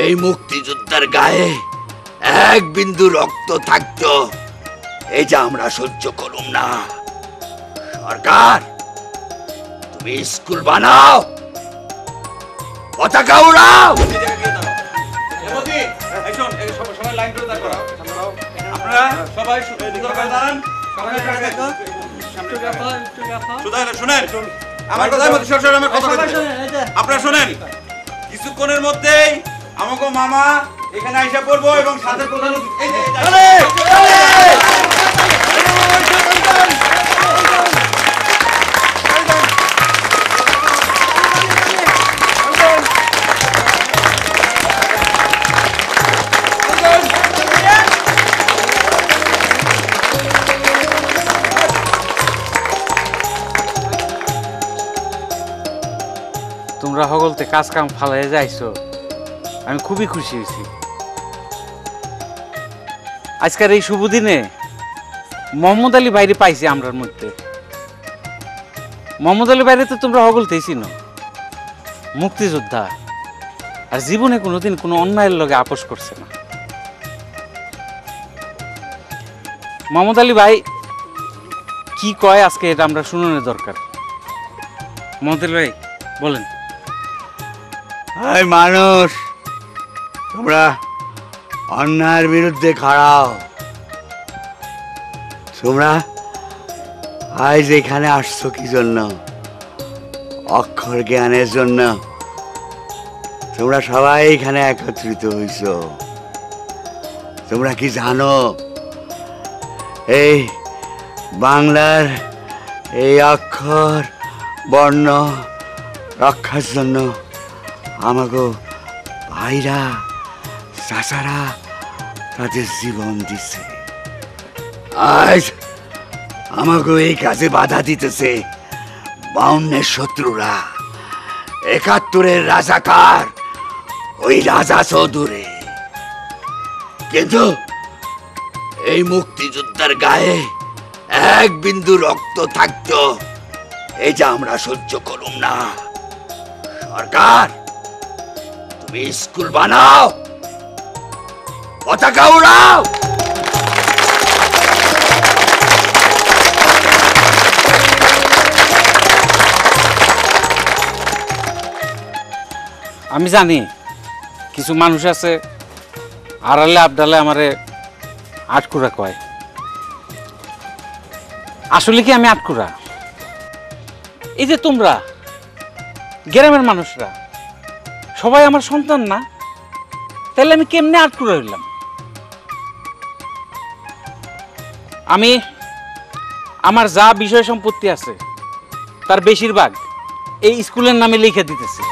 এই মুক্তিযোদ্ধার গায়ে এক বিন্দু রক্ত থাকতো এই যে আমরা সহ্য করুম না। সরকার, তুমি স্কুল বানাও, পতাকা উড়াও। আপনারা শোনেন, কিছুক্ষণের মধ্যেই আমাকে মামা এখানে আইসা পড়বো এবং সাথে প্রধান তোমরা হগলতে কাজ কাম ফালাই যাইছো, আমি খুবই খুশি হয়েছি। আজকের এই শুভ দিনে মোহাম্মদ আলী বাইরে পাইছি আমরার মধ্যে। মোহাম্মদ আলী বাইরে তো তোমরা হগলতেই চিনো, মুক্তিযোদ্ধা, আর জীবনে কোনোদিন কোনো অন্যায়ের লগে আপোষ করছে না। মোহাম্মদ আলী ভাই কি কয় আজকে এটা আমরা শুনানোর দরকার। মোহাম্মদ আলী ভাই বলেন। মানুষ, তোমরা অন্যায়ের বিরুদ্ধে খাড়াও। তোমরা আজ এখানে আসছো কি জন্য? অক্ষর জ্ঞানের জন্য। তোমরা সবাই এখানে একত্রিত হইছ। তোমরা কি জানো এই বাংলার এই অক্ষর বর্ণ রক্ষার জন্য আমাকে ভাইরা চাচারা তাদের জীবন দিচ্ছে। আজ আমাকে এই কাজে বাধা দিতেছে 52-এর শত্রুরা, 71-এর রাজাকার, ওই রাজা চৌধুরী। কিন্তু এই মুক্তিযোদ্ধার গায়ে এক বিন্দু রক্ত থাকতো এই যে আমরা সহ্য করুম না। সরকার, তুমি স্কুল বানাও, পতাকা উড়াও। আমি জানি কিছু মানুষ আছে আড়ালে আবডালে আমারে আটকুরা কয়। আসলে কি আমি আটকুরা? এই যে তোমরা গ্রামের মানুষরা সবাই আমার সন্তান না, তাহলে আমি কেমনে আটকুরা হইলাম? আমি আমার যা বিষয় সম্পত্তি আছে তার বেশিরভাগ এই স্কুলের নামে লিখে দিতেছি।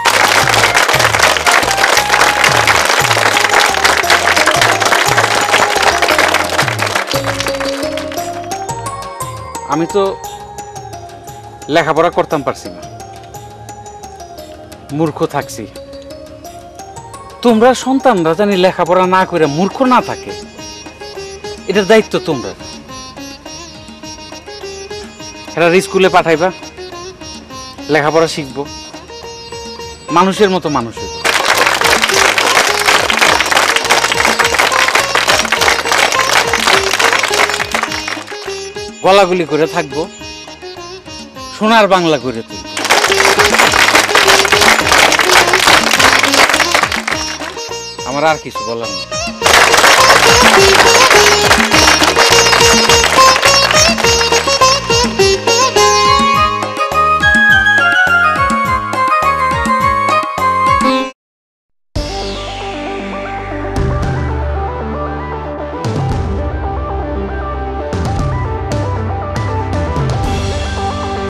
আমি তো লেখাপড়া করতাম পারছি না, মূর্খ থাকছি। তোমরা সন্তানরা জানি লেখাপড়া না করে মূর্খ না থাকে, এটার দায়িত্ব তোমরা। এরা স্কুলে পাঠাইবা, লেখাপড়া শিখবো, মানুষের মতো মানুষের। গলাগুলি করে থাকবো, সোনার বাংলা করে তুলব। আমার আর কিছু বলার নেই।